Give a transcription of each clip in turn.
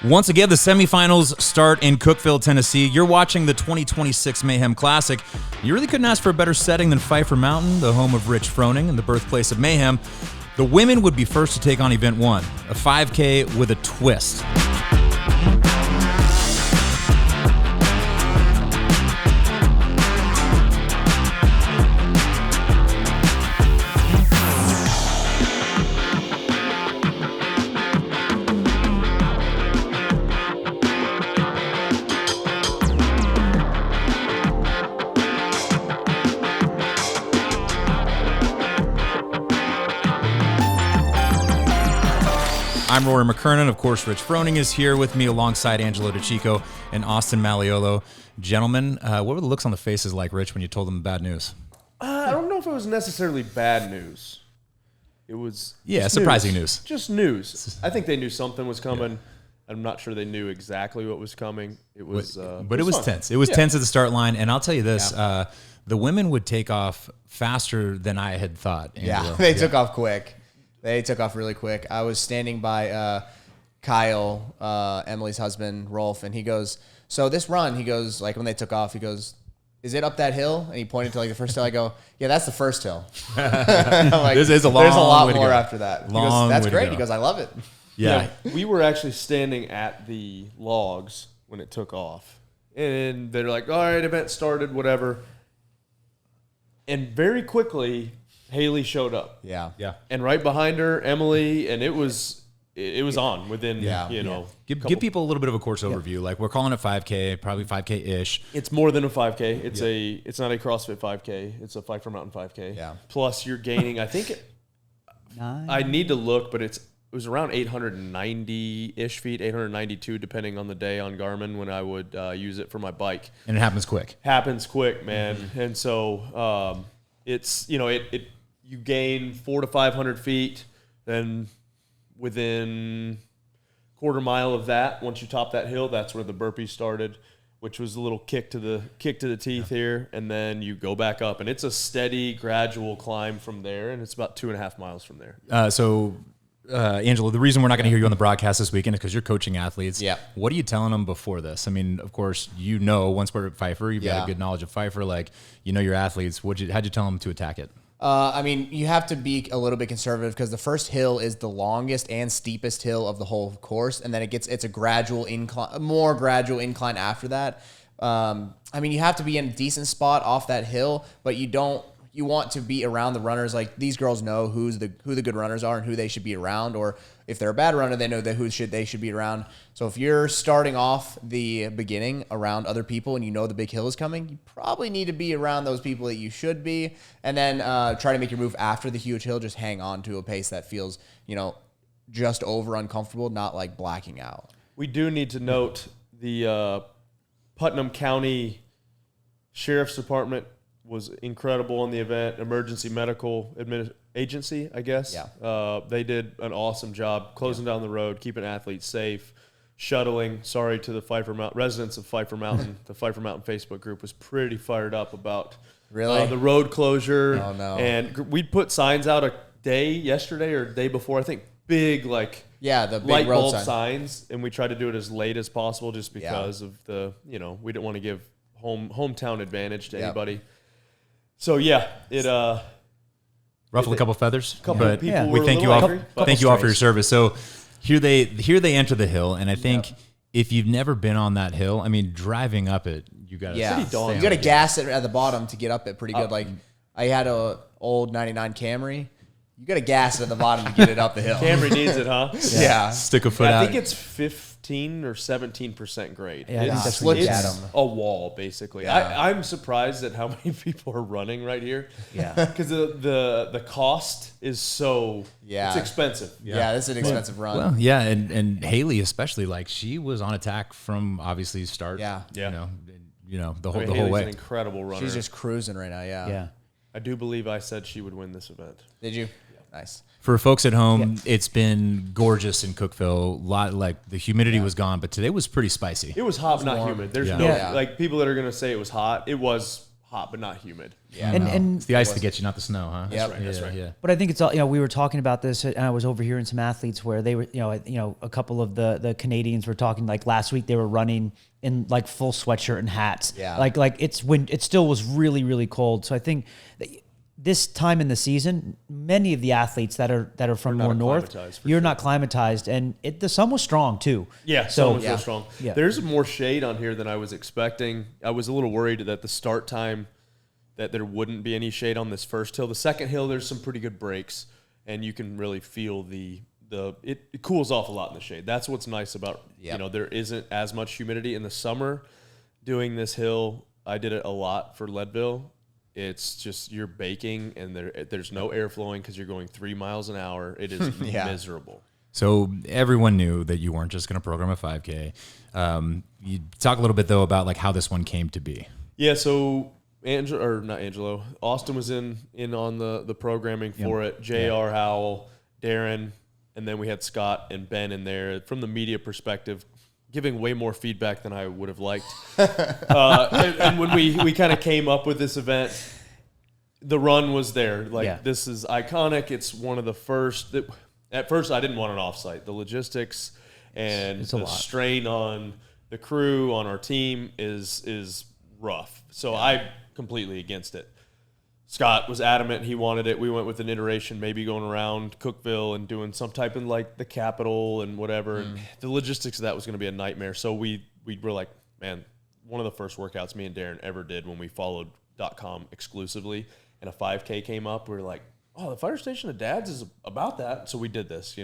Once again, the semifinals start in Cookeville, Tennessee. You're watching the 2026 Mayhem Classic. You really couldn't ask for a better setting than Phifer Mountain, the home of Rich Froning and the birthplace of Mayhem. The women would be first to take on Event 1, a 5K with a twist. I'm Rory McKernan. Of course, Rich Froning is here with me alongside Angelo DeChico and Austin Maliolo. Gentlemen, what were the looks on the faces like, Rich, when you told them the bad news? I don't know if it was necessarily bad news. It was surprising news. Just news. I think they knew something was coming. Yeah. I'm not sure they knew exactly what was coming. It was, but it was tense. It was tense at the start line, and I'll tell you this: the women would take off faster than I had thought. Angelo. Yeah, they took off quick. They took off really quick. I was standing by Kyle, Emily's husband, Rolf, and he goes, so this run, he goes, like when they took off, he goes, is it up that hill? And he pointed to like the first hill. I go, yeah, that's the first hill. I'm like, there's a lot more go. after that. He Long goes, that's way great. to go. He goes, I love it. Yeah. We were actually standing at the logs when it took off. And they're like, all right, event started, whatever. And very quickly, Haley showed up. Yeah. And right behind her, Emily, and it was on within, Give people a little bit of a course overview. Like, we're calling it 5K, probably 5K-ish. It's more than a 5K. It's not a CrossFit 5K. It's a Phifer Mountain 5K. Yeah. Plus, you're gaining, I think, I need to look, but it was around 890-ish feet, 892, depending on the day on Garmin when I would use it for my bike. And it happens quick. Happens quick, man. Mm-hmm. And so it's, you gain 400 to 500 feet, then within quarter mile of that, once you top that hill, that's where the burpees started, which was a little kick to the teeth here, and then you go back up, and it's a steady, gradual climb from there, and it's about 2.5 miles from there. Angelo, the reason we're not going to hear you on the broadcast this weekend is because you're coaching athletes. Yeah. What are you telling them before this? I mean, of course, once we're at Phifer, you've got a good knowledge of Phifer. Like, your athletes. How'd you tell them to attack it? I mean, you have to be a little bit conservative because the first hill is the longest and steepest hill of the whole course, and then it's a gradual incline, more gradual incline after that. I mean, you have to be in a decent spot off that hill, but you want to be around the runners. Like, these girls know who the good runners are and who they should be around, or if they're a bad runner, they know that they should be around. So if you're starting off the beginning around other people and you know the big hill is coming, you probably need to be around those people that you should be, and then try to make your move after the huge hill. Just hang on to a pace that feels, just over uncomfortable, not like blacking out. We do need to note the Putnam County Sheriff's Department was incredible on the event. Emergency Medical Agency, I guess. Yeah. They did an awesome job closing down the road, keeping athletes safe, shuttling. Sorry to the residents of Phifer Mountain. The Phifer Mountain Facebook group was pretty fired up about the road closure. Oh, no. And we'd put signs out yesterday or the day before, I think, big the big light road bulb signs, and we tried to do it as late as possible just because of the, we didn't want to give hometown advantage to anybody. So ruffled a couple feathers, but people we thank you all. Thank you all for your service. So here they enter the hill, and I think if you've never been on that hill, I mean, driving up it, you got you got to gas it at the bottom to get up it pretty good. Like, I had a old '99 Camry. You got to gas it at the bottom to get it up the hill. Camry needs it, huh? Yeah. Stick a foot out. I think it's 15 or 17% grade. Yeah, it's a wall, basically. Yeah. I'm surprised at how many people are running right here. Yeah. Because the cost is so it's expensive. Yeah, this is an expensive run. Well, yeah, and Haley especially, like, she was on attack from obviously start. Yeah. The whole Haley's way. An incredible runner. She's just cruising right now. Yeah. I do believe I said she would win this event. Did you? Nice. For folks at home, it's been gorgeous in Cookeville. The humidity was gone, but today was pretty spicy. It was hot, not humid. There's people that are going to say it was hot. It was hot, but not humid. Yeah, And It's the ice that gets you, not the snow, huh? Yep. right. That's right. Yeah. But I think it's all, we were talking about this, and I was overhearing some athletes where they were, a couple of the Canadians were talking, like last week they were running in like full sweatshirt and hats. Yeah. Like it's when it still was really, really cold. So I think that this time in the season, many of the athletes that are from more north, acclimatized, for you're sure. not climatized, and the sun was strong too. Yeah, So sun was real strong. Yeah. There's more shade on here than I was expecting. I was a little worried that the start time, that there wouldn't be any shade on this first hill. The second hill, there's some pretty good breaks, and you can really feel it cools off a lot in the shade. That's what's nice about, there isn't as much humidity in the summer. Doing this hill, I did it a lot for Leadville. It's just you're baking, and there's no air flowing because you're going 3 miles an hour. It is miserable. So everyone knew that you weren't just going to program a 5K. You talk a little bit though about like how this one came to be. Yeah, so Austin was in on the programming for it. JR Howell, Darren, and then we had Scott and Ben in there. From the media perspective, giving way more feedback than I would have liked. And when we kind of came up with this event, the run was there. This is iconic. It's one of the first that at first I didn't want an offsite. The logistics and the strain on the crew, on our team is rough. So I completely against it. Scott was adamant he wanted it. We went with an iteration, maybe going around Cookeville and doing some type of like the Capitol and whatever. And the logistics of that was going to be a nightmare. So we were like, man, one of the first workouts me and Darren ever did when we followed .com exclusively, and a 5K came up. We were like, oh, the Fire Station of Dads is about that. So we did this,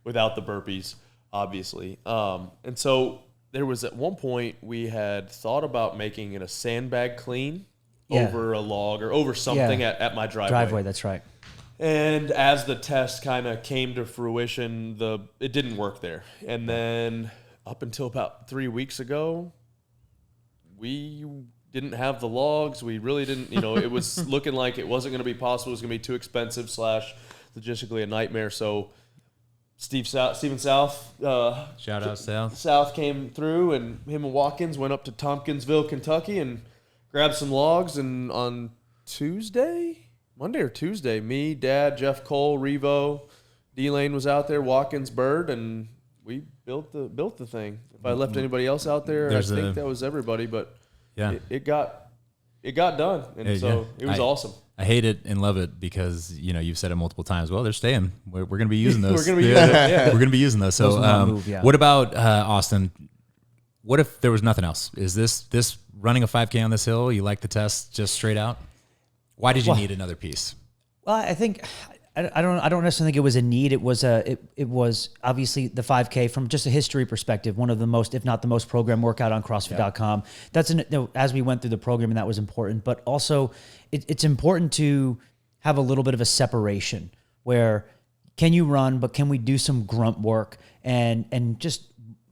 without the burpees, obviously. And so there was at one point we had thought about making it a sandbag clean over a log or over something at my driveway. That's right. And as the test kind of came to fruition, it didn't work there. And then up until about 3 weeks ago, we didn't have the logs. We really didn't, it was looking like it wasn't going to be possible. It was going to be too expensive / logistically a nightmare. So Steven South, Shout out South. South came through, and him and Watkins went up to Tompkinsville, Kentucky, and grabbed some logs. And on Monday or Tuesday, me, Dad, Jeff Cole, Revo, D-Lane was out there, Watkins, Bird, and we built the thing. If I left anybody else out there, I think that was everybody. But it got done, and it was awesome. I hate it and love it because you've said it multiple times. Well, they're staying. We're going to be using those. We're going to be using it. Yeah. We're going to be using those. So, what about Austin? What if there was nothing else? Is this running a 5K on this hill? You like the test just straight out? Why did you need another piece? Well, I think I don't necessarily think it was a need. It was obviously the 5K from just a history perspective, one of the most, if not the most, programmed workout on CrossFit.com. That's as we went through the program, and that was important. But also, it's important to have a little bit of a separation where can you run, but can we do some grunt work and just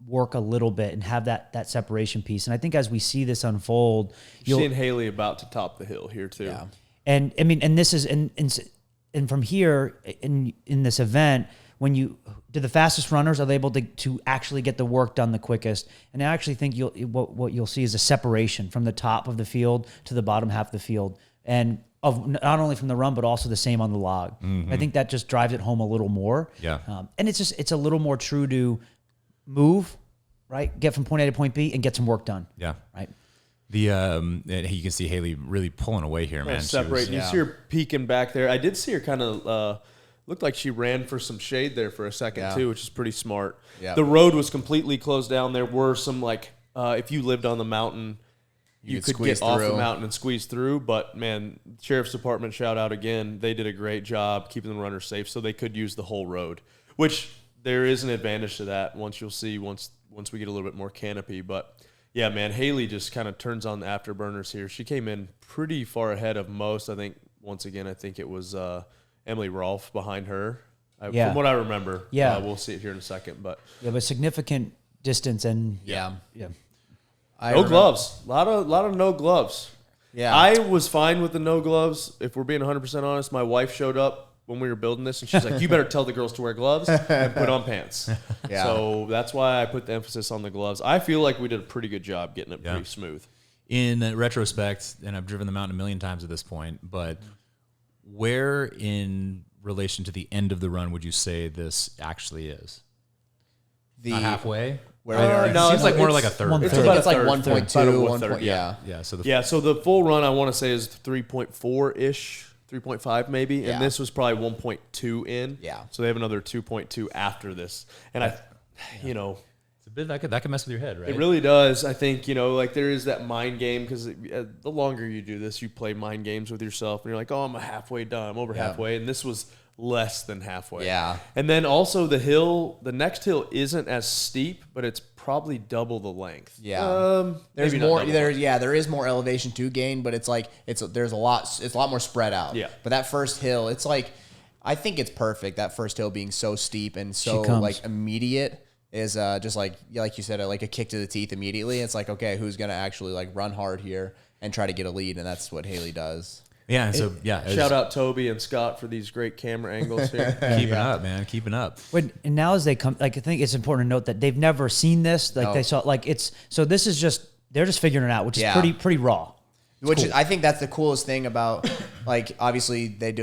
work a little bit and have that separation piece. And I think as we see this unfold, you're seeing Haley about to top the hill here too. Yeah. And I mean, and this is and from here in this event, when you do the fastest runners are they able to actually get the work done the quickest. And I actually think what you'll see is a separation from the top of the field to the bottom half of the field, and of not only from the run but also the same on the log. Mm-hmm. I think that just drives it home a little more. Yeah. And it's a little more true to move, right? Get from point A to point B and get some work done. Yeah. Right. You can see Haley really pulling away here, man. Separating. You see her peeking back there. I did see her kind of looked like she ran for some shade there for a second too, which is pretty smart. Yeah. The road was completely closed down. There were some if you lived on the mountain, you could get off the mountain and squeeze through. But man, Sheriff's Department, shout out again. They did a great job keeping the runners safe, so they could use the whole road. Which there is an advantage to that. Once we get a little bit more canopy, but. Yeah, man, Haley just kind of turns on the afterburners here. She came in pretty far ahead of most. I think it was Emily Rolfe behind her. From what I remember. Yeah. We'll see it here in a second. But significant distance and no gloves. A lot of no gloves. Yeah. I was fine with the no gloves. If we're being 100% honest, my wife showed up when we were building this, and she's like, you better tell the girls to wear gloves and put on pants. Yeah. So that's why I put the emphasis on the gloves. I feel like we did a pretty good job getting it pretty smooth. In retrospect, and I've driven the mountain a million times at this point, but where in relation to the end of the run would you say this actually is? Not halfway? Where no, it seems it's like more it's like a third. one I third. think it's like About a 1.2, third, 1. yeah. Yeah, so Yeah, so the full run I want to say is 3.4-ish, 3.5 maybe, Yeah. and this was probably 1.2 in. Yeah. So they have another 2.2 after this. And you know, it's a bit that could mess with your head, right? it really does. I think, you know, like there is that mind game because the longer you do this, you play mind games with yourself and you're like, oh, I'm halfway done. I'm over halfway. And this was less than halfway. Yeah. And then also the next hill isn't as steep, but it's probably double the length. Yeah. There's maybe not more double. there is more elevation to gain, but it's like it's a lot more spread out. Yeah. But that first hill, it's like I think it's perfect. That first hill being so steep and so comes. like immediate is just like you said, like a kick to the teeth immediately. It's like, okay, who's gonna actually like run hard here and try to get a lead, and that's what Haley does. Yeah, so yeah. Shout out Toby and Scott for these great camera angles here. Keeping up, man. Keeping up. And now as they come, like I think it's important to note that they've never seen this. Like they saw, like this is just they're just figuring it out, which is pretty raw. Which is, I think that's the coolest thing about like obviously they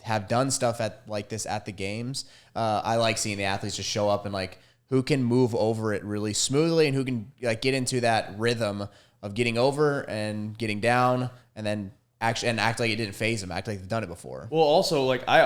have done stuff at like this at the games. I like seeing the athletes just show up and like who can move over it really smoothly and who can like get into that rhythm of getting over and getting down and then act like it didn't phase them, act like they've done it before. Well, also, like, I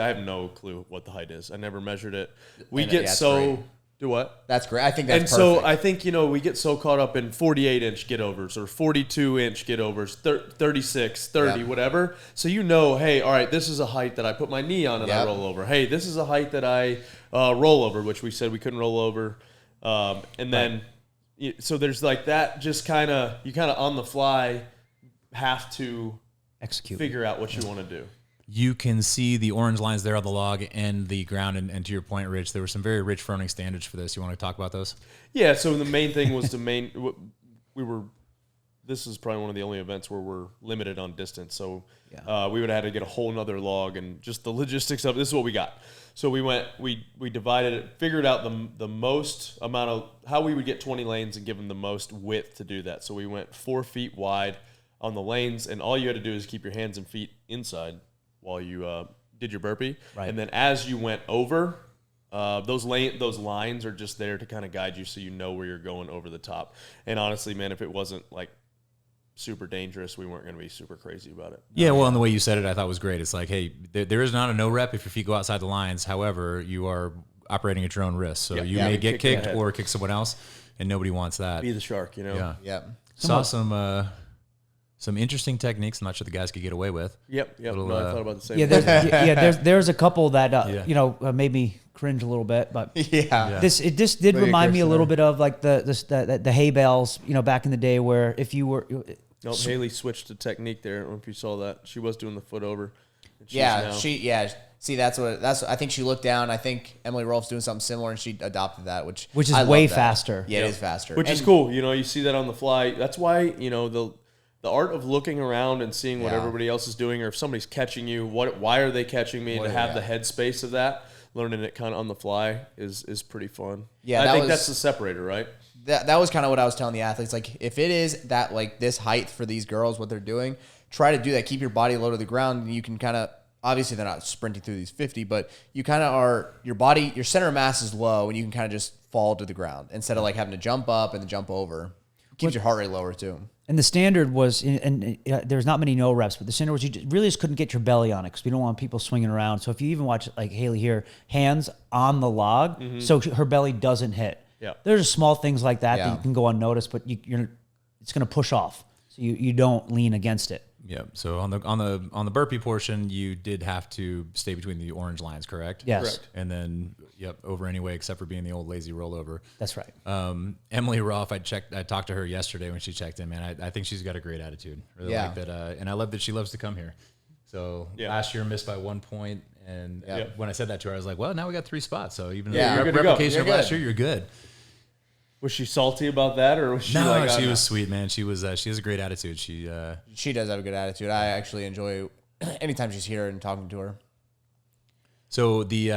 have no clue what the height is. I never measured it. We And, get yeah, so... great. Do what? That's great. I think that's and perfect. so I think, you know, we get so caught up in 48-inch get-overs or 42-inch get-overs, 36, 30, Yep. whatever. So you know, hey, all right, this is a height that I put my knee on and I Yep. roll over. Hey, this is a height that I roll over, which we said we couldn't roll over. And then, so there's like that just kind of, you kind of on the fly have to Execute. figure out what you want to do. You can see the orange lines there on the log and the ground. And to your point, Rich, there were some very rich Froning standards for this. You want to talk about those? Yeah, so the main thing was this is probably one of the only events where we're limited on distance. So we would have had to get a whole nother log and just the logistics of this is what we got. So we divided it, figured out the most amount of how we would get 20 lanes and give them the most width to do that. So we went 4 feet wide on the lanes, and all you had to do is keep your hands and feet inside while you did your burpee. Right. And then as you went over, those lines are just there to kind of guide you so you know where you're going over the top. And honestly, man, if it wasn't like super dangerous, we weren't going to be super crazy about it. Yeah, well, and the way you said it, I thought was great. It's like, hey, there is not a no rep if your feet go outside the lines. However, you are operating at your own risk. So you may get kicked or kick someone else, and nobody wants that. Be the shark, you know? Yeah. Yep. Saw some interesting techniques I'm not sure the guys could get away with. Yep. Little, I thought about the same Yeah, thing. there's a couple that made me cringe a little bit, but Yeah. this did remind me a little bit of like the hay bales, back in the day where if you were Nope, Haley switched the technique there. I don't know if you saw that. She was doing the foot over. And she's Yeah, now- See, I think she looked down. I think Emily Rolf's doing something similar, and she adopted that, which is I love way that. faster. Yeah, it is faster, Which is cool. You know, you see that on the fly. That's why, you know, the art of looking around and seeing what Yeah. everybody else is doing, or if somebody's catching you, why are they catching me? And to have the headspace of that, learning it kind of on the fly is pretty fun. Yeah, I that think was- that's the separator, right? That was kind of what I was telling the athletes. Like, if it is that like this height for these girls, what they're doing, try to do that. Keep your body low to the ground, and you can kind of. Obviously, they're not sprinting through these 50, but you kind of are. Your center of mass is low, and you can kind of just fall to the ground instead of like having to jump up and then jump over. Keeps your heart rate lower too. And the standard was, and there's not many no reps, but the standard was you really just couldn't get your belly on it because we don't want people swinging around. So if you even watch like Haley here, hands on the log, so her belly doesn't hit. Yeah. There's small things like that Yeah. that you can go unnoticed, but it's going to push off. So you don't lean against it. Yeah. So on the burpee portion, you did have to stay between the orange lines, correct? Yes. Correct. And then over anyway, except for being the old lazy rollover. That's right. Emily Rolfe, I talked to her yesterday when she checked in, man. I think she's got a great attitude. Really like that. And I love that she loves to come here. So last year missed by 1 point. And when I said that to her, I was like, well, now we got 3 spots. So even Yeah. the You're good to go. replication You're of last good. year, you're good. Was she salty about that, or was she No, like? she "Oh, was sweet, man. She was. She has a great attitude. She Does have a good attitude. I actually enjoy anytime she's here and talking to her. So the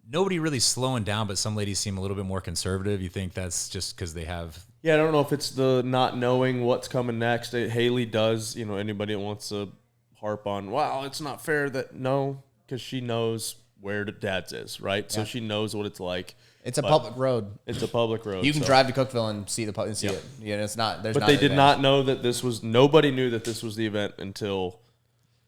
nobody really slowing down, but some ladies seem a little bit more conservative. You think that's just because they have Yeah, I don't know if it's the not knowing what's coming next. Haley does, anybody that wants to harp on, wow, it's not fair that no, because she knows where the dad's is, right? Yeah. So she knows what it's like. It's a public road. It's a public road. You can drive to Cookeville and see it. Yeah, it's not. There's. But they did not know that this was. Nobody knew that this was the event until.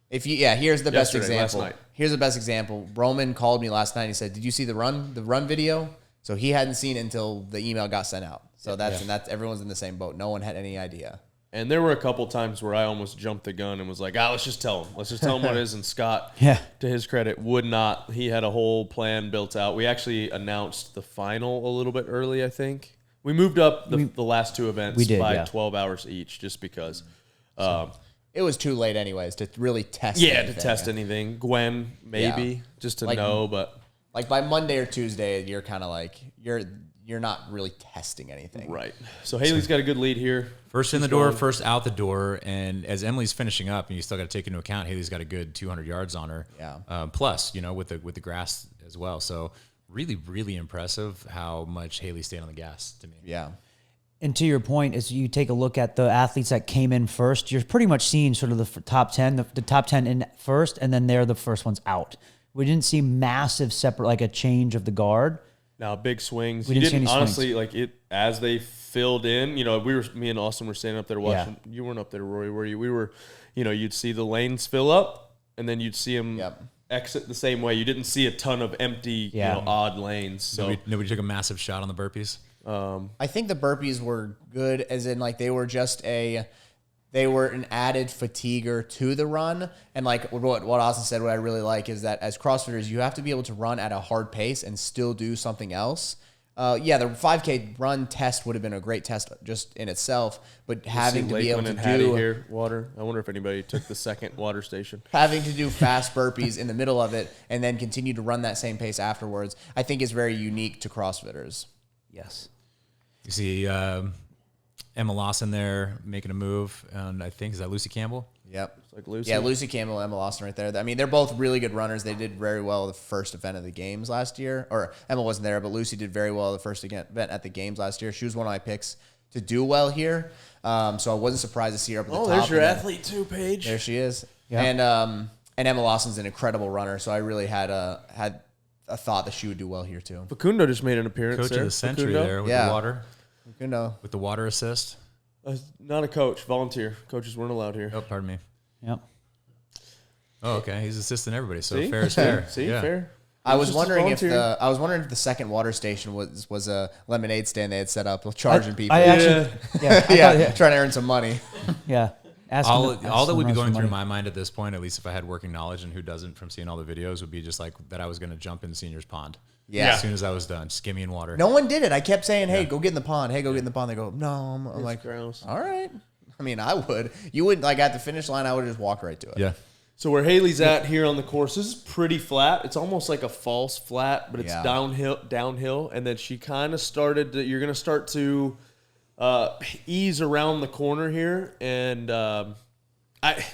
Here's the best example. Last night. Here's the best example. Roman called me last night. He said, "Did you see the run video?" So he hadn't seen it until the email got sent out. So that's everyone's in the same boat. No one had any idea. And there were a couple times where I almost jumped the gun and was like, let's just tell him. Let's just tell him what it is. And Scott, to his credit, would not. He had a whole plan built out. We actually announced the final a little bit early, I think. We moved up the last two events by 12 hours each just because. It was too late anyways to really test anything. To test anything. Gwen, maybe, just to know. But like by Monday or Tuesday, you're kind of like, you're not really testing anything. Right. So Haley's got a good lead here. First in the door, first out the door. And as Emily's finishing up, and you still got to take into account, Haley's got a good 200 yards on her. Yeah. Plus, with the grass as well. So really, really impressive how much Haley stayed on the gas to me. Yeah. And to your point, as you take a look at the athletes that came in first, you're pretty much seeing sort of the top 10, the top 10 in first, and then they're the first ones out. We didn't see massive separate, like a change of the guard. Now, big swings. We didn't see any honestly, swings. like it as they filled in. Me and Austin were standing up there watching. Yeah. You weren't up there, Rory, were you? We were. You'd see the lanes fill up, and then you'd see them exit the same way. You didn't see a ton of empty, odd lanes. So nobody took a massive shot on the burpees. I think the burpees were good, as in like they were an added fatiguer to the run. And like what Austin said, what I really like is that as CrossFitters, you have to be able to run at a hard pace and still do something else. The 5K run test would have been a great test just in itself, but having to be able to do here, water. I wonder if anybody took the second water station. Having to do fast burpees in the middle of it and then continue to run that same pace afterwards, I think is very unique to CrossFitters. Yes. You see Emma Lawson there making a move, and I think, is that Lucy Campbell? Yep. It's like Lucy. Yeah, Lucy Campbell, Emma Lawson right there. I mean, they're both really good runners. They did very well the first event of the games last year. Or Emma wasn't there, but Lucy did very well the first event at the games last year. She was one of my picks to do well here. So I wasn't surprised to see her up at the top. Oh, there's your athlete too, Paige. There she is. Yeah. And Emma Lawson's an incredible runner, so I really had a thought that she would do well here too. Facundo just made an appearance. Coach there. of the century there with the water. Facundo. With the water assist. Not a coach, volunteer. Coaches weren't allowed here. Oh, pardon me. Yep. Oh, okay. He's assisting everybody, so fair is fair. See, fair. I was wondering if the second water station was a lemonade stand they had set up charging people. Trying to earn some money. Yeah. All that would be going through my mind at this point, at least if I had working knowledge and who doesn't from seeing all the videos, would be just like that I was going to jump in Senior's Pond. Yeah. As soon as I was done, skimming water. No one did it. I kept saying, hey, go get in the pond. Hey, go get in the pond. They go, no. I'm like, gross. All right. I mean, I would. You wouldn't, like at the finish line, I would just walk right to it. Yeah. So where Haley's at here on the course, this is pretty flat. It's almost like a false flat, but it's downhill. And then she kind of started to, you're going to start to ease around the corner here. And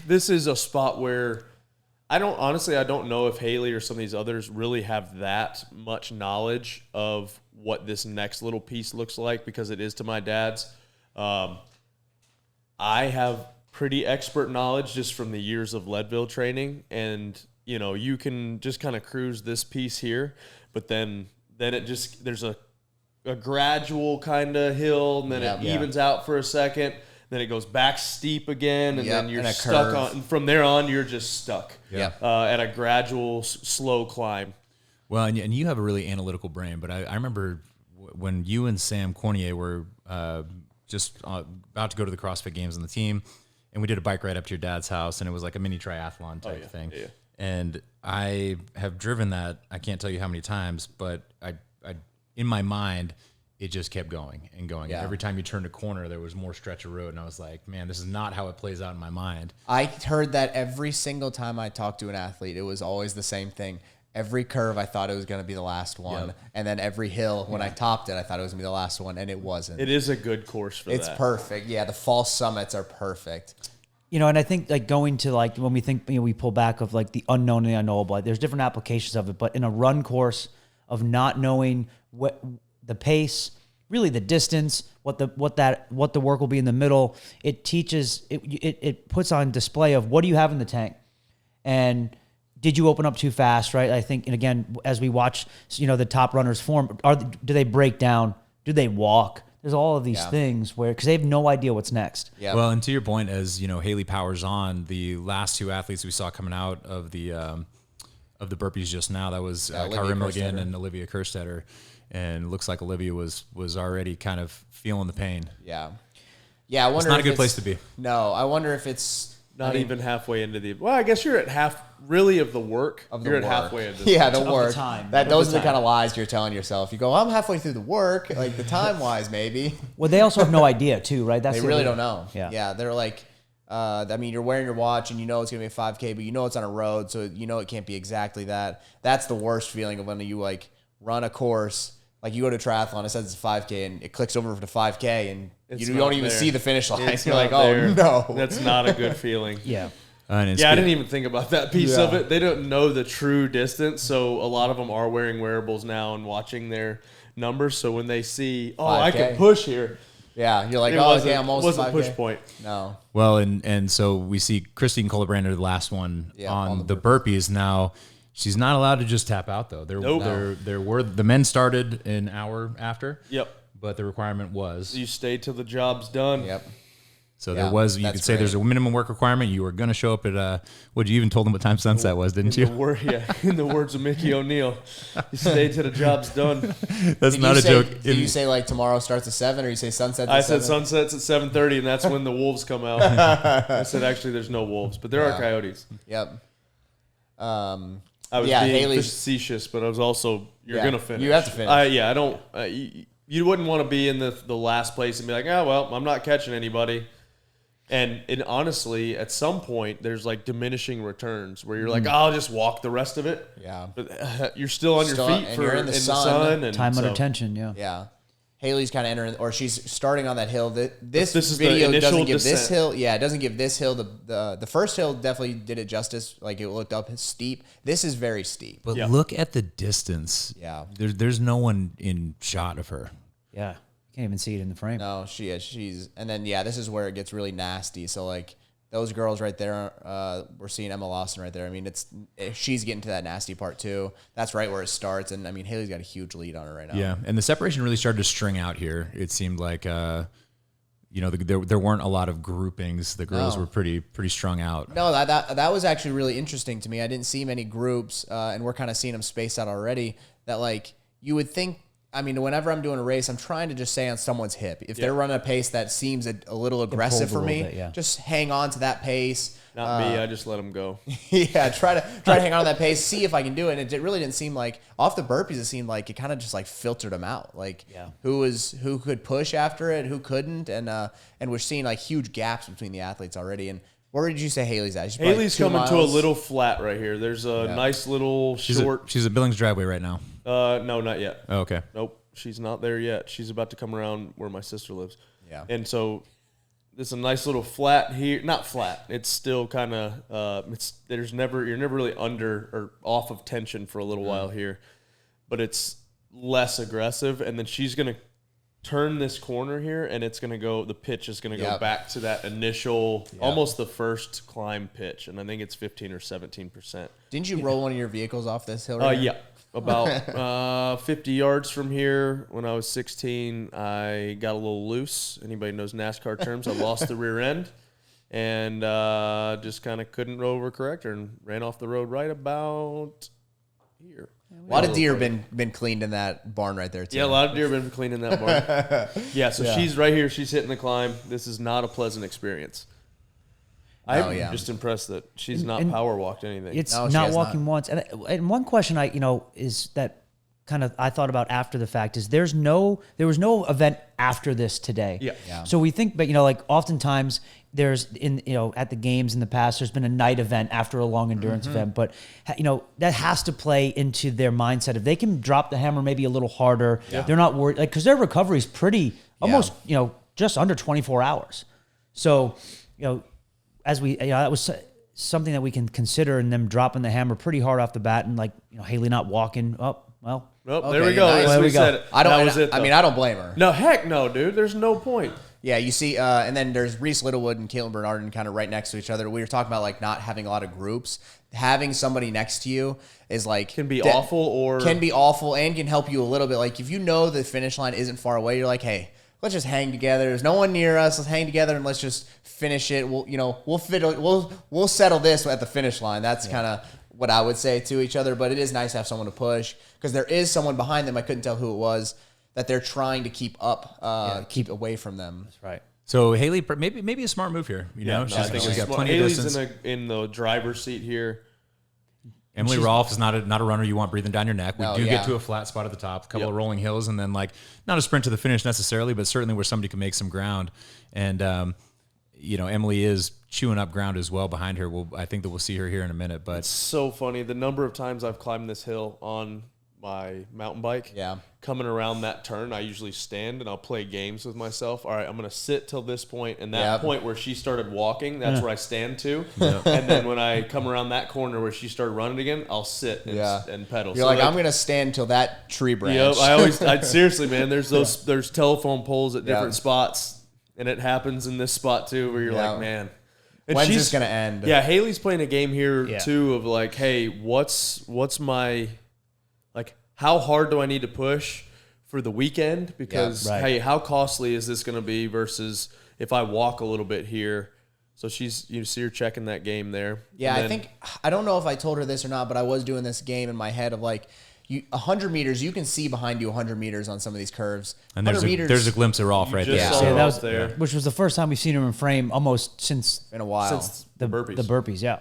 this is a spot where I don't know if Haley or some of these others really have that much knowledge of what this next little piece looks like because it is to my dad's. I have pretty expert knowledge just from the years of Leadville training, and you can just kind of cruise this piece here, but then there's a gradual kind of hill, and then it evens out for a second. Then it goes back steep again, and then you're stuck on. And from there on, you're just stuck at a gradual, slow climb. Well, and you have a really analytical brain, but I remember when you and Sam Cornier were just about to go to the CrossFit Games on the team, and we did a bike ride up to your dad's house, and it was like a mini triathlon type thing. Yeah. And I have driven that, I can't tell you how many times, but I in my mind, it just kept going and going. Yeah. And every time you turned a corner, there was more stretch of road. And I was like, man, this is not how it plays out in my mind. I heard that every single time I talked to an athlete, it was always the same thing. Every curve, I thought it was going to be the last one. Yep. And then every hill, when I topped it, I thought it was going to be the last one, and it wasn't. It is a good course for that. It's perfect. Yeah, the false summits are perfect. And I think like going to like when we think, we pull back of like the unknown and the unknowable, like, there's different applications of it. But in a run course of not knowing what the pace, really the distance, what the work will be in the middle. It teaches, it puts on display of what do you have in the tank, and did you open up too fast, right? I think, and again, as we watch, the top runners form, do they break down? Do they walk? There's all of these things because they have no idea what's next. Yeah. Well, and to your point, as Haley powers on, the last two athletes we saw coming out of the burpees just now, that was Kyrie Milligan and Olivia Kerstetter. And looks like Olivia was already kind of feeling the pain. Yeah. Yeah, I wonder it's not a good place to be. No, I wonder if it's not even halfway into the. Well, I guess you're at half really of the work. Of the you're work. at halfway into the work. The time. Those are the kind of lies you're telling yourself. You go, I'm halfway through the work, like the time wise, maybe. Well, they also have no idea too, right? They really don't know. Yeah. They're like, you're wearing your watch and it's going to be a 5K, but it's on a road, so it can't be exactly that. That's the worst feeling of when you like run a course. Like you go to triathlon, it says it's a 5K, and it clicks over to 5K, and you don't even see the finish line. You're like, oh no, that's not a good feeling. Yeah. I didn't even think about that piece of it. They don't know the true distance, so a lot of them are wearing wearables now and watching their numbers. So when they see, 5K. I can push here. Yeah, you're like, I'm almost wasn't 5K. Push point. No. Well, and so we see Christine Colabrander, the last one on the burpees now. She's not allowed to just tap out though. The men started an hour after. Yep. But the requirement was you stay till the job's done. Yep. So there was. You could say there's a minimum work requirement. You were going to show up at. What you even told them what time sunset was, didn't you? In the words of Mickey O'Neill, you stay till the job's done. That's not a joke. Did you say like tomorrow starts at 7, or you say sunsets? I said sunsets at 7:30, and that's when the wolves come out. I said actually there's no wolves, but there are coyotes. Yep. I was being facetious, but I was also going to finish. You have to finish. I don't. You wouldn't want to be in the last place and be like, I'm not catching anybody. And honestly, at some point, there's like diminishing returns where you're like, I'll just walk the rest of it. Yeah. But you're still on your feet and you're in the sun. And time under tension, Yeah. Haley's kind of entering, or she's starting on that hill. This is video the doesn't give descent. this hill. Yeah, it doesn't give this hill. The first hill definitely did it justice. Like it looked up steep. This is very steep. But look at the distance. Yeah. There's no one in shot of her. Yeah. You can't even see it in the frame. No, she's, and then this is where it gets really nasty. So like those girls right there, we're seeing Emma Lawson right there. I mean, she's getting to that nasty part too. That's right where it starts. And I mean, Haley's got a huge lead on her right now. Yeah, and the separation really started to string out here. It seemed like, there weren't a lot of groupings. The girls were pretty strung out. No, that was actually really interesting to me. I didn't see many groups, and we're kind of seeing them spaced out already. That like you would think. I mean, whenever I'm doing a race, I'm trying to just stay on someone's hip. If they're running a pace that seems a little aggressive for me, just hang on to that pace. Not me. I just let them go. Yeah, try to hang on to that pace, see if I can do it. And it really didn't seem like off the burpees. It seemed like it kind of just like filtered them out. Like who could push after it, who couldn't, and we're seeing like huge gaps between the athletes already. And where did you say Haley's at? Haley's coming to a little flat right here. There's a nice little short. She's at Billings driveway right now. No, not yet. Oh, okay. Nope, she's not there yet. She's about to come around where my sister lives. Yeah. And so there's a nice little flat here. Not flat. It's still kind of. You're never really under or off of tension for a little while here, but it's less aggressive. And then she's gonna turn this corner here, and it's gonna go. The pitch is gonna go back to that initial, almost the first climb pitch, and I think it's 15 or 17%. Didn't you roll one of your vehicles off this hill? Right Yeah. About 50 yards from here, when I was 16, I got a little loose. Anybody knows NASCAR terms? I lost the rear end and just kind of couldn't overcorrect her and ran off the road right about here. A lot of deer been cleaned in that barn right there, too. Yeah, a lot of deer been cleaned in that barn. So she's right here. She's hitting the climb. This is not a pleasant experience. I'm just impressed that she's not power walked anything. It's not walking once. And one question is that kind of I thought about after the fact is there was no event after this today. Yeah. So we think, but like oftentimes there's at the games in the past, there's been a night event after a long endurance event, but that has to play into their mindset. If they can drop the hammer maybe a little harder, they're not worried, like, cause their recovery is pretty almost, just under 24 hours. So, as we, that was something that we can consider in them dropping the hammer pretty hard off the bat and Haley not walking. Oh, well, Nope, Okay, there we go. nice. That's There what we we go. said. I don't. That was it. I mean, though. I don't blame her. No, heck no, dude. There's no point. Yeah, you see, and then there's Reese Littlewood and Caitlin Bernardin kind of right next to each other. We were talking about like not having a lot of groups. Having somebody next to you is like Can be awful or can be awful and can help you a little bit. Like if you know the finish line isn't far away, you're like, hey, let's just hang together. There's no one near us. Let's hang together and let's just finish it. We'll settle this at the finish line. That's kind of what I would say to each other. But it is nice to have someone to push because there is someone behind them. I couldn't tell who it was that they're trying to keep up, keep away from them. That's right. So Haley, maybe a smart move here. You know, I think she's got smart. plenty of Haley's distance. in the driver's seat here. Emily Rolfe is not a runner you want breathing down your neck. We No, do yeah. get to a flat spot at the top, a couple of rolling hills, and then like not a sprint to the finish necessarily, but certainly where somebody can make some ground. And you know, Emily is chewing up ground as well behind her. I think that we'll see her here in a minute. But So funny. The number of times I've climbed this hill on my mountain bike. Yeah. Coming around that turn, I usually stand and I'll play games with myself. All right, I'm going to sit till this point, and that point where she started walking, that's where I stand to. And then when I come around that corner where she started running again, I'll sit and pedal. You're like, I'm going to stand till that tree branch. Yep, seriously, man, there's telephone poles at different spots, and it happens in this spot too, where you're like, man. And When's this going to end? Yeah, Haley's playing a game here too of like, hey, what's my, like, how hard do I need to push for the weekend? Because, hey, how costly is this going to be versus if I walk a little bit here? So you see her checking that game there. Yeah, I don't know if I told her this or not, but I was doing this game in my head of like, 100 meters, you can see behind you 100 meters on some of these curves. And there's a glimpse of Rolfe right there. just saw Yeah, that Rolfe was there. which was the first time we've seen him in frame almost since In a while. Since the burpees. The burpees, yeah.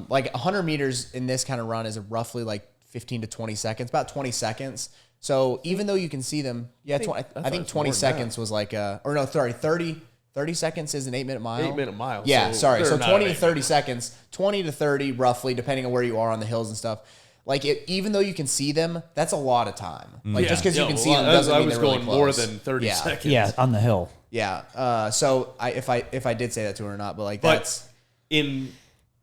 Like 100 meters in this kind of run is roughly like 15 to 20 seconds, about 20 seconds. So even though you can see them, I think 20 seconds was like 30 seconds is an 8-minute mile. 8-minute mile. Yeah, sorry. So they're 20 not to 30 seconds, 20 to 30 roughly, depending on where you are on the hills and stuff. Like even though you can see them, that's a lot of time. Like just because you can see them doesn't mean they're really going more close. than 30 seconds. Yeah, on the hill. Yeah. So if I did say that to her or not, but like But that's in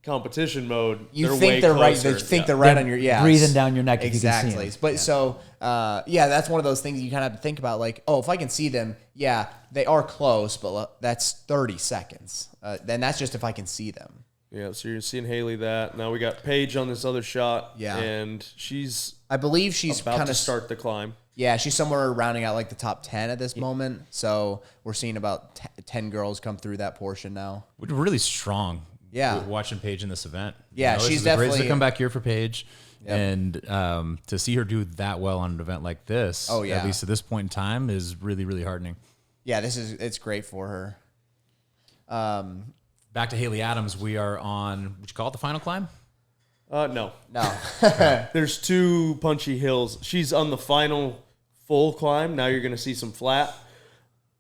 competition mode, you they're think way they're right. closer. They think they're right on your breathing down your neck if exactly. you can see 'em. But so that's one of those things you kind of have to think about. Like, oh, if I can see them, yeah, they are close, but that's 30 seconds. Then that's just if I can see them. Yeah, so you're seeing Haley that. Now we got Paige on this other shot. Yeah. And she's I believe she's about kind to of start the climb. Yeah, she's somewhere rounding out like the top 10 at this moment. So we're seeing about 10 girls come through that portion now. We're really strong. Yeah. Watching Paige in this event. Yeah, this she's is a great definitely to come back here for Paige. And to see her do that well on an event like this, at least at this point in time, is really, really heartening. Yeah, it's great for her. Back to Haley Adams. We are on, would you call it the final climb? No. No. There's two punchy hills. She's on the final full climb. Now you're going to see some flat,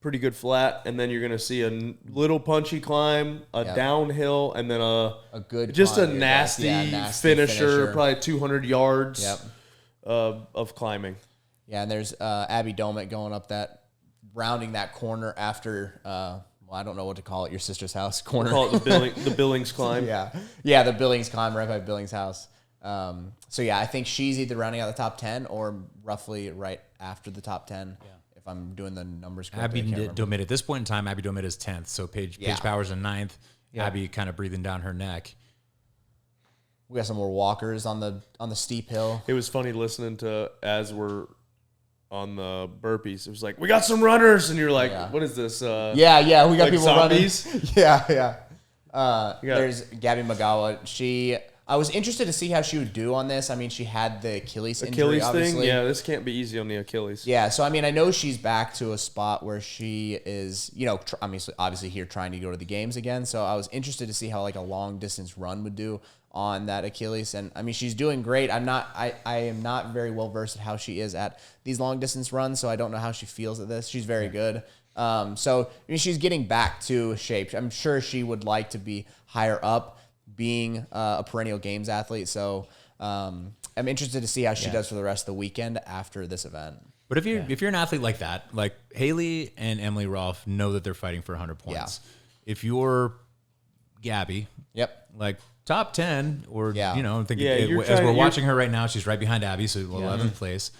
pretty good flat, and then you're going to see a little punchy climb, a downhill, and then a good just climb. a nasty, finisher, probably 200 yards of climbing. Yeah, and there's Abby Domit going up rounding that corner after, I don't know what to call it, your sister's house corner. We'll call it the Billings climb. Yeah, the Billings climb right by Billings' house. So yeah, I think she's either rounding out the top 10 or roughly right after the top 10. Yeah. If I'm doing the numbers correctly. Abby Domit, at this point in time, Abby Domit is 10th. So Paige Powers in 9th. Yeah. Abby kind of breathing down her neck. We got some more walkers on the steep hill. It was funny listening to as we're on the burpees. It was like, we got some runners, and you're like, what is this? We got like people zombies? running. There's Gabby Magawa. I was interested to see how she would do on this. I mean, she had the Achilles injury, obviously. thing. Yeah, this can't be easy on the Achilles. Yeah, so I mean, I know she's back to a spot where she is, obviously here trying to go to the games again. So I was interested to see how like a long distance run would do on that Achilles. And I mean, she's doing great. I am not very well versed at how she is at these long distance runs, so I don't know how she feels at this. She's very good. So I mean, she's getting back to shape. I'm sure she would like to be higher up, being a perennial games athlete. So I'm interested to see how she does for the rest of the weekend after this event. But if you're an athlete like that, like Haley and Emily Rolfe know that they're fighting for 100 points. Yeah. If you're Gabby, like top 10 or, as we're watching her right now, she's right behind Abby, so 11th place.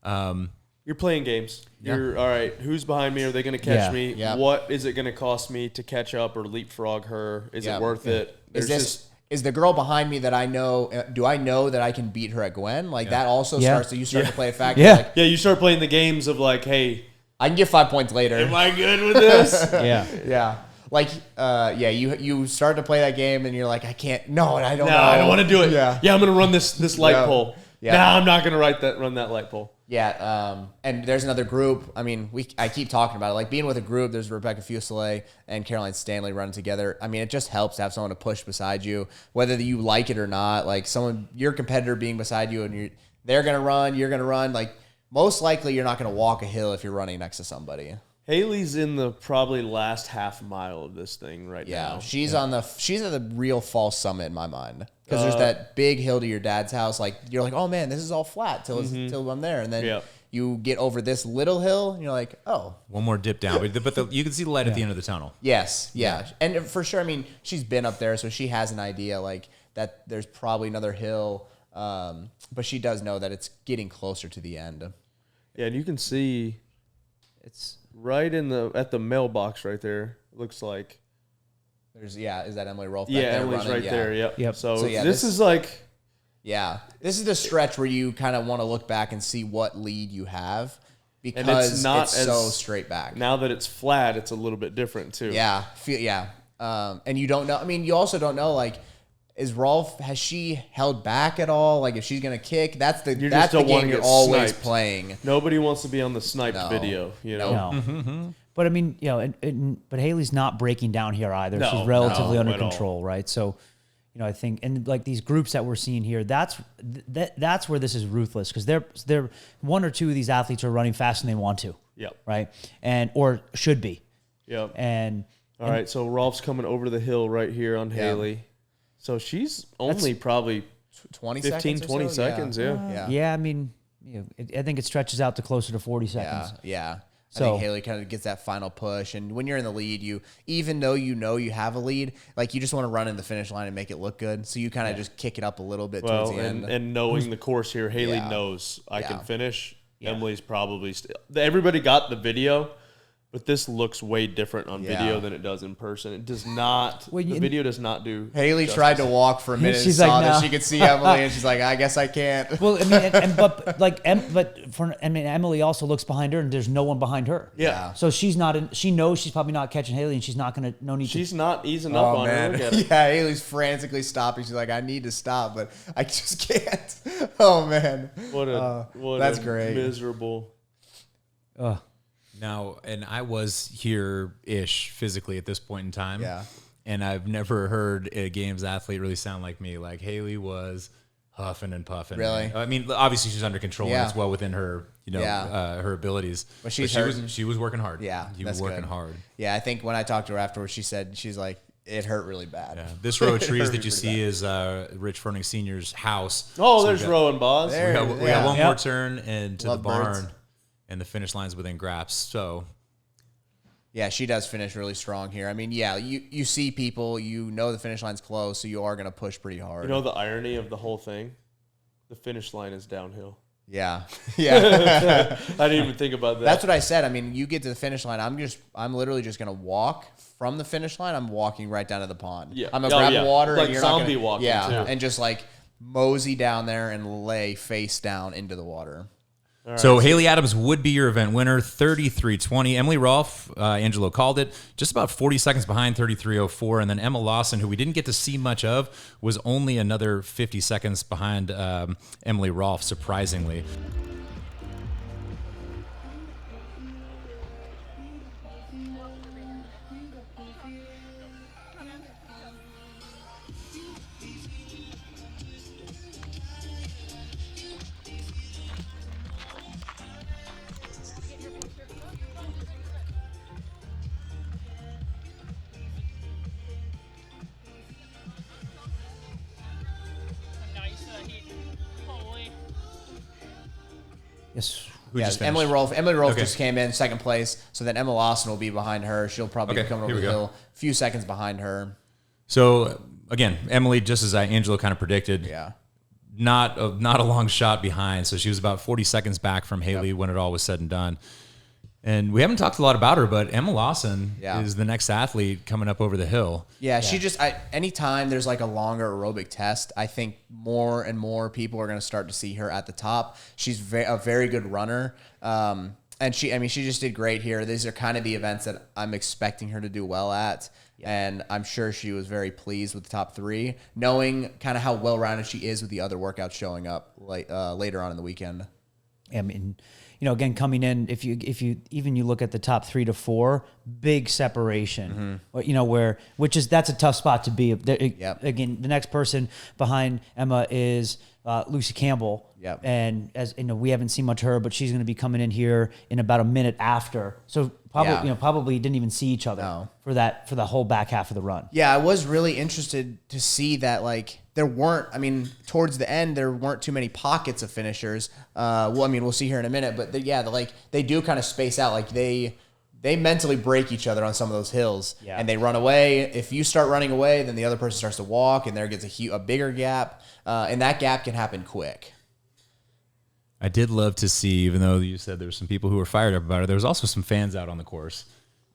You're playing games. Yeah. You're all right. Who's behind me? Are they going to catch me? Yeah. What is it going to cost me to catch up or leapfrog her? Is it worth it? Is the girl behind me that I know? Do I know that I can beat her at Gwen? Like that also starts. So you start to play a factor. Yeah. Like, yeah. You start playing the games of like, hey, I can get 5 points later. am I good with this? Yeah. Yeah. Like, you start to play that game and you're like, I can't. No, I don't. No, know. I don't want to do it. Yeah. I'm going to run this light pole. Yeah. No, I'm not going to run that light pole. Yeah, and there's another group. I mean, I keep talking about it. Like being with a group, there's Rebecca Fuselier and Caroline Stanley running together. I mean, it just helps to have someone to push beside you, whether you like it or not. Like your competitor being beside you, and they're gonna run, you're gonna run. Like most likely, you're not gonna walk a hill if you're running next to somebody. Haley's in the probably last half mile of this thing right now. She's at the real false summit in my mind. Because there's that big hill to your dad's house. Like you're like, oh man, this is all flat till I'm there, and then you get over this little hill, and you're like, oh, One more dip down, but you can see the light at the end of the tunnel. yes, yeah, and for sure. I mean, she's been up there, so she has an idea like that. There's probably another hill, but she does know that it's getting closer to the end. Yeah, and you can see It's right at the mailbox right there. Looks like. Is that Emily Rolfe? Yeah, back there Emily's running? right there. Yep. Yep. So, So, yeah, this this- is like. Yeah, this is the stretch where you kind of want to look back and see what lead you have because it's not so as- straight back. Now that it's flat, it's a little bit different too. Yeah, and you don't know. I mean, you also don't know like. Has she held back at all? Like if she's gonna kick, that's the You that's just the don't wanna game you're get always sniped. playing. Nobody wants to be on the sniped No. video. You know. no. But I mean, but Haley's not breaking down here either. No, She's relatively no, under at all. control, right? So, I think, and like these groups that we're seeing here, that's where this is ruthless because they're one or two of these athletes are running faster than they want to, Yep. right? Or should be. Yep. And All right. So Rolf's coming over the hill right here on Haley. So she's only probably 20 15, seconds or 20 so? seconds. Yeah. Yeah. yeah, I mean, I think it stretches out to closer to 40 seconds. Yeah. I So- think Haley kind of gets that final push, and when you're in the lead, even though you know you have a lead, like you just want to run in the finish line and make it look good. So you kind of just kick it up a little bit Well, towards the end. and knowing the course here, Haley Yeah. knows I can Yeah. finish. Emily's probably everybody got the video, but this looks way different on video than it does in person. It does not. Well, the video does not do. Haley justice. tried to walk for a minute. She's and saw like, that "No." she could see Emily, and she's like, "I guess I can't." Well, I mean, Emily also looks behind her, and there's no one behind her. Yeah. So she's not. She knows she's probably not catching Haley, and she's not gonna. No need. She's not easing up on her. Look at it. Yeah, Haley's frantically stopping. She's like, "I need to stop, but I just can't." Oh man, What that's a great. miserable. To, Now, and I was here-ish physically at this point in time. Yeah. And I've never heard a games athlete really sound like me. Like Haley was huffing and puffing. Really? I mean, obviously she's under control Yeah. and it's well within her, Yeah. her abilities. But she's she was working hard. Yeah, She was that's working good. hard. Yeah, I think when I talked to her afterwards, she's like, it hurt really bad. Yeah. This row of It trees hurt that you pretty see is Rich Froning Senior's house. Oh, So there's we got- Rowan Boz. There. We got one Yep. more turn and to Love the barn, birds. and the finish line's within grasp. So Yeah, she does finish really strong here. I mean, yeah, you see people, you know the finish line's close, so you are going to push pretty hard. You know the irony of the whole thing? The finish line is downhill. Yeah. Yeah. I didn't even think about that. That's what I said. I mean, you get to the finish line, I'm literally just going to walk from the finish line. I'm walking right down to the pond. Yeah. I'm going to Oh, grab yeah. the water. Like and you're zombie not gonna, walking, Yeah. too. And just like mosey down there and lay face down into the water. So Haley Adams would be your event winner, 33:20. Emily Rolfe, Angelo called it, just about 40 seconds behind, 33:04. And then Emma Lawson, who we didn't get to see much of, was only another 50 seconds behind Emily Rolfe, surprisingly. yes. Who Yeah, just finished? Emily Rolfe Okay. just came in second place. So then Emma Lawson will be behind her. She'll probably Okay, be coming here over we the go. hill, a few seconds behind her. So again, Emily, just as Angelo kind of predicted, Yeah. not a long shot behind. So she was about 40 seconds back from Haley when it all was said and done. And we haven't talked a lot about her, but Emma Lawson is the next athlete coming up over the hill. Yeah, she just anytime there's like a longer aerobic test, I think more and more people are going to start to see her at the top. She's a very good runner. And she just did great here. These are kind of the events that I'm expecting her to do well at. Yeah. And I'm sure she was very pleased with the top 3, knowing kind of how well-rounded she is with the other workouts showing up later on in the weekend. I mean, again, coming in, if you even you look at the top 3 to 4, big separation. That's a tough spot to be. Again, the next person behind Emma is Lucy Campbell. Yep. And as we haven't seen much of her, but she's going to be coming in here in about a minute after. So probably didn't even see each other for the whole back half of the run. Yeah, I was really interested to see that there weren't, towards the end, there weren't too many pockets of finishers. We'll see here in a minute, but they do kind of space out. They mentally break each other on some of those hills, and they run away. If you start running away, then the other person starts to walk, and there gets a bigger gap, and that gap can happen quick. I did love to see, even though you said there were some people who were fired up about it, there was also some fans out on the course.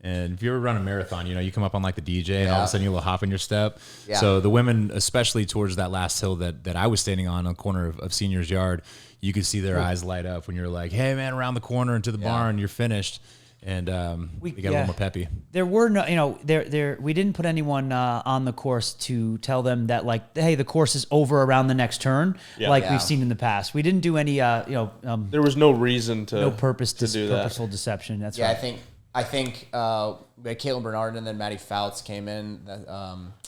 And if you ever run a marathon, you come up on like the DJ and all of a sudden you will hop in your step. Yeah. So the women, especially towards that last hill that I was standing on the corner of Senior's Yard, you could see their eyes light up when you're like, hey man, around the corner into the barn, you're finished. And we got a little more peppy. There were no, we didn't put anyone on the course to tell them that hey, the course is over around the next turn, we've seen in the past. We didn't do any, there was no reason to purposeful that. deception. That's right. I think Caitlin Bernard and then Maddie Fouts came in.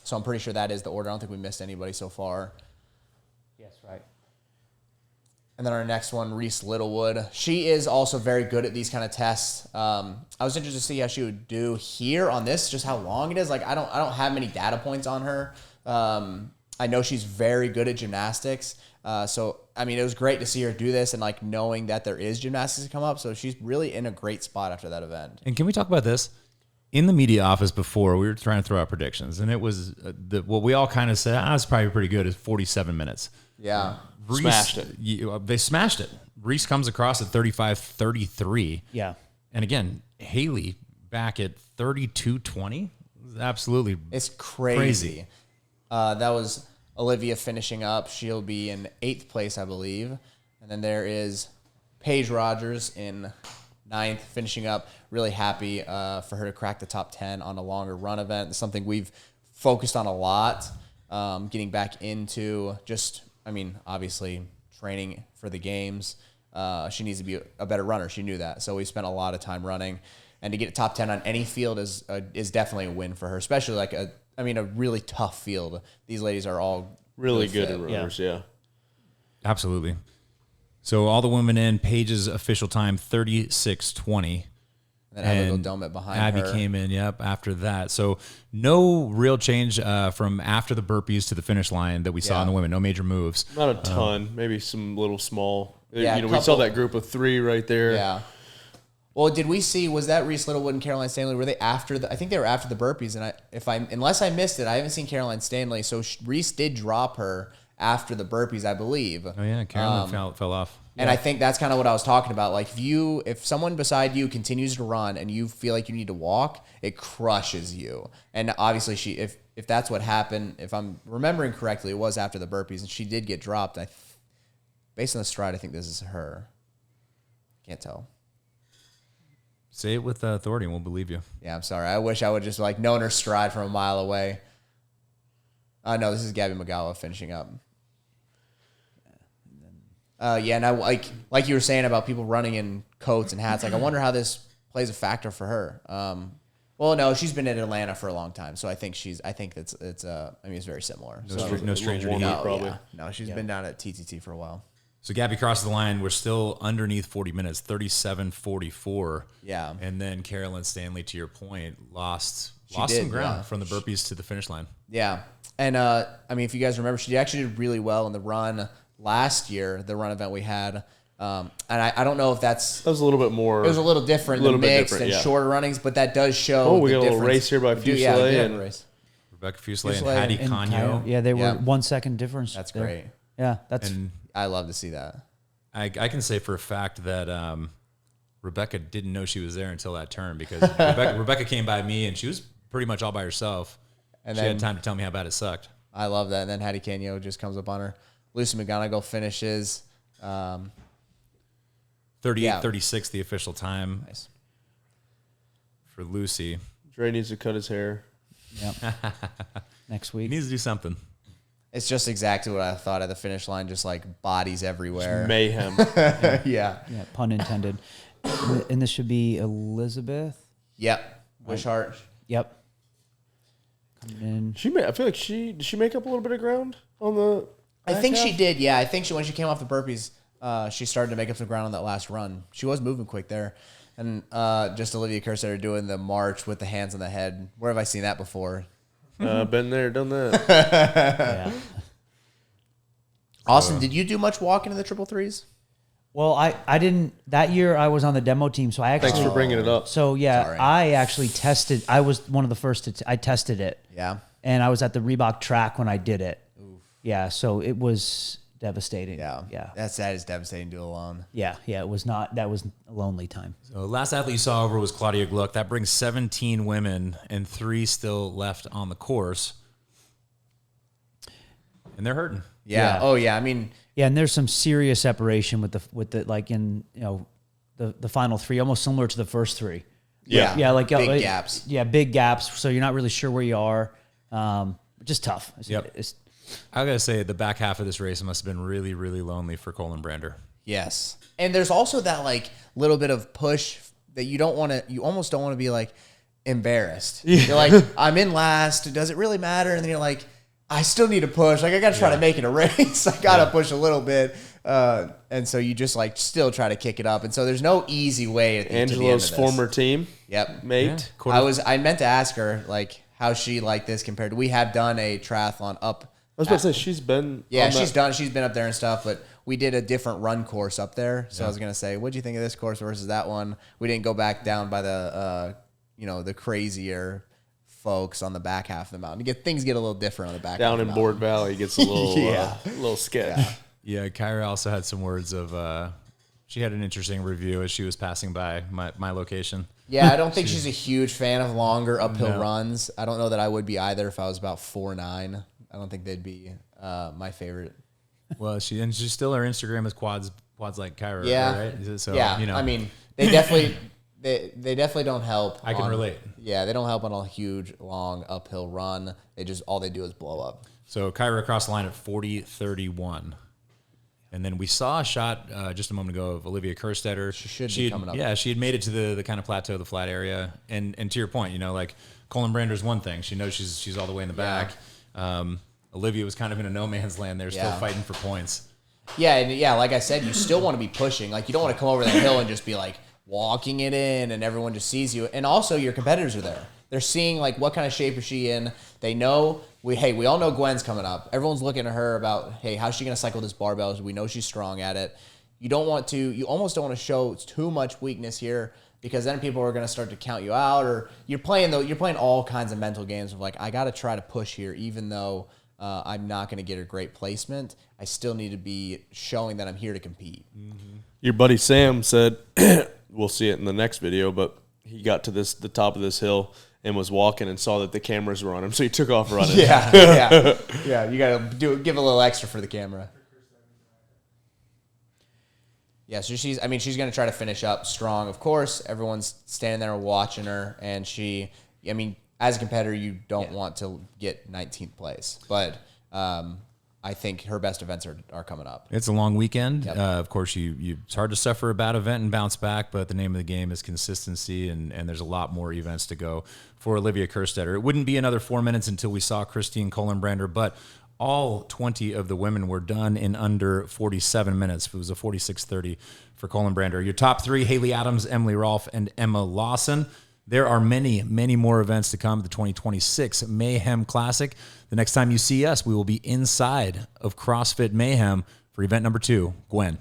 So I'm pretty sure that is the order. I don't think we missed anybody so far. Yes, right. And then our next one, Reese Littlewood. She is also very good at these kind of tests. I was interested to see how she would do here on this, just how long it is. I don't have many data points on her. I know she's very good at gymnastics. So it was great to see her do this and knowing that there is gymnastics to come up. So she's really in a great spot after that event. And can we talk about this? In the media office before, we were trying to throw out predictions, and it was what we all kind of said, it's probably pretty good, is 47 minutes. Yeah. Reese, smashed it. They smashed it. Reese comes across at 35:33. Yeah. And again, Haley back at 32:20. Absolutely. It's crazy. That was Olivia finishing up. She'll be in 8th place, I believe. And then there is Paige Rogers in 9th, finishing up. Really happy for her to crack the top 10 on a longer run event. It's something we've focused on a lot, getting back into obviously training for the games. She needs to be a better runner. She knew that. So we spent a lot of time running. And to get a top 10 on any field is definitely a win for her, especially a really tough field. These ladies are all really good at runners, yeah. Absolutely. So all the women in, Paige's official time, 36:20. And then Abigail Domet behind her. Abby came in, after that. So no real change from after the burpees to the finish line that we saw in the women. No major moves. Not a ton. Maybe some little small. Yeah, we saw that group of 3 right there. Yeah. Well, did we see, was that Reese Littlewood and Caroline Stanley? Were they after I think they were after the burpees. And unless I missed it, I haven't seen Caroline Stanley. So Reese did drop her after the burpees, I believe. Oh yeah, Caroline fell off. And I think that's kind of what I was talking about. If someone beside you continues to run and you feel like you need to walk, it crushes you. And obviously, if that's what happened, if I'm remembering correctly, it was after the burpees, and she did get dropped. Based on the stride, I think this is her. Can't tell. Say it with authority, and we'll believe you. Yeah, I'm sorry. I wish I would just known her stride from a mile away. No, this is Gabby Magawa finishing up. And I like you were saying about people running in coats and hats. I wonder how this plays a factor for her. Well, no, she's been in Atlanta for a long time, so I think it's very similar. No stranger to heat, probably. Yeah. No, she's been down at TTT for a while. So Gabby crosses the line. We're still underneath 40 minutes, 37:44. Yeah. And then Carolyn Stanley, to your point, lost did, some ground from the burpees to the finish line. Yeah. And, if you guys remember, she actually did really well in the run last year, the run event we had. And I don't know if that was a little bit more. It was a little different, the mixed and shorter runnings, but that does show. Oh, we got a little race here by Fuselier and race. Rebecca Fuselier and Hattie Canyo. Yeah, they were 1 second difference. That's there. great. Yeah, that's And I love to see that. I can say for a fact that Rebecca didn't know she was there until that turn, because Rebecca came by me and she was pretty much all by herself. And she had time to tell me how bad it sucked. I love that. And then Hattie Canio just comes up on her. Lucy McGonigal finishes. 38:36, the official time. Nice. For Lucy. Dre needs to cut his hair. Yep. Next He week. needs to do something. It's just exactly what I thought at the finish line, just like bodies everywhere. Mayhem. Yeah. Yeah, pun intended. And this should be Elizabeth. Yep. Wishart. Yep. Coming in. I feel like did she make up a little bit of ground on the I back think half? she did. Yeah, I think when she came off the burpees, she started to make up some ground on that last run. She was moving quick there. And just Olivia Kerstetter doing the march with the hands on the head. Where have I seen that before? Been there, done that. Yeah. Austin, did you do much walking in the triple threes? Well, I didn't that year. I was on the demo team, so I actually. Thanks for bringing it up. So yeah, Sorry. I actually tested. I was one of the first I tested it. Yeah. And I was at the Reebok track when I did it. Yeah, so it was devastating. Yeah. Yeah. That is devastating to do alone. Yeah, it was not. That was a lonely time. So last athlete you saw over was Claudia Gluck. That brings 17 women and 3 still left on the course. And they're hurting. Yeah. Yeah. Oh yeah. I mean, Yeah, and there's some serious separation with the like in the final 3, almost similar to the first 3. Yeah. Yeah, like big gaps. Yeah, big gaps. So you're not really sure where you are. Just tough. Yep. I gotta say, the back half of this race must have been really, really lonely for Colin Brander. Yes. And there's also that like little bit of push that you almost don't want to be like embarrassed. You're like, I'm in last. Does it really matter? And then you're like, I still need to push. Like I got to try to make it a race. I got to push a little bit. And so you just like still try to kick it up. And so there's no easy way to the end Angela's of this. former team Yep. mate. I meant to ask her like how she liked this compared to, we have done a triathlon up. I was about to say she's been. Yeah, on she's that. been up there and stuff, but we did a different run course up there. So I was gonna say, what'd you think of this course versus that one? We didn't go back down by the the crazier folks on the back half of the mountain. Things get a little different on the back Down half of in the Board Valley gets a little little sketch. Yeah, Kyra also had some words of. She had an interesting review as she was passing by my location. Yeah, I don't think she's a huge fan of longer uphill runs. I don't know that I would be either if I was about 4'9". I don't think they'd be my favorite. Well, she still her Instagram is quads like Kyra. Yeah. Right. So Yeah, I mean, they definitely don't help. I can relate. Yeah, they don't help on a huge long uphill run. All they do is blow up. So Kyra across the line at 40:31. And then we saw a shot just a moment ago of Olivia Kerstetter. She should be coming up. Yeah, she had made it to the kind of plateau, the flat area. And to your point, like Colin Brander's one thing. She knows she's all the way in the back. Olivia was kind of in a no man's land there, still fighting for points. Yeah, and like I said, you still want to be pushing. Like you don't want to come over that hill and just be like walking it in and everyone just sees you. And also your competitors are there. They're seeing like what kind of shape is she in. They know we all know Gwen's coming up. Everyone's looking at her about, hey, how's she gonna cycle this barbell? We know she's strong at it. You almost don't want to show too much weakness here, because then people are gonna start to count you out, or you're playing all kinds of mental games of like, I gotta try to push here, even though I'm not gonna get a great placement. I still need to be showing that I'm here to compete. Mm-hmm. Your buddy Sam said, we'll see it in the next video, but he got to the top of this hill and was walking and saw that the cameras were on him, so he took off running. Yeah. You gotta give a little extra for the camera. Yeah, so she's gonna try to finish up strong. Of course, everyone's standing there watching her, and as a competitor, you don't want to get 19th place, but I think her best events are coming up. It's a long weekend. Yep. Of course, it's hard to suffer a bad event and bounce back, but the name of the game is consistency, and there's a lot more events to go for Olivia Kerstetter. It wouldn't be another 4 minutes until we saw Christine Kohlenbrander, but all 20 of the women were done in under 47 minutes. It was a 46:30 for Kohlenbrander. Your top 3, Haley Adams, Emily Rolfe, and Emma Lawson. There are many, many more events to come. The 2026 Mayhem Classic. The next time you see us, we will be inside of CrossFit Mayhem for event number 2. Gwen.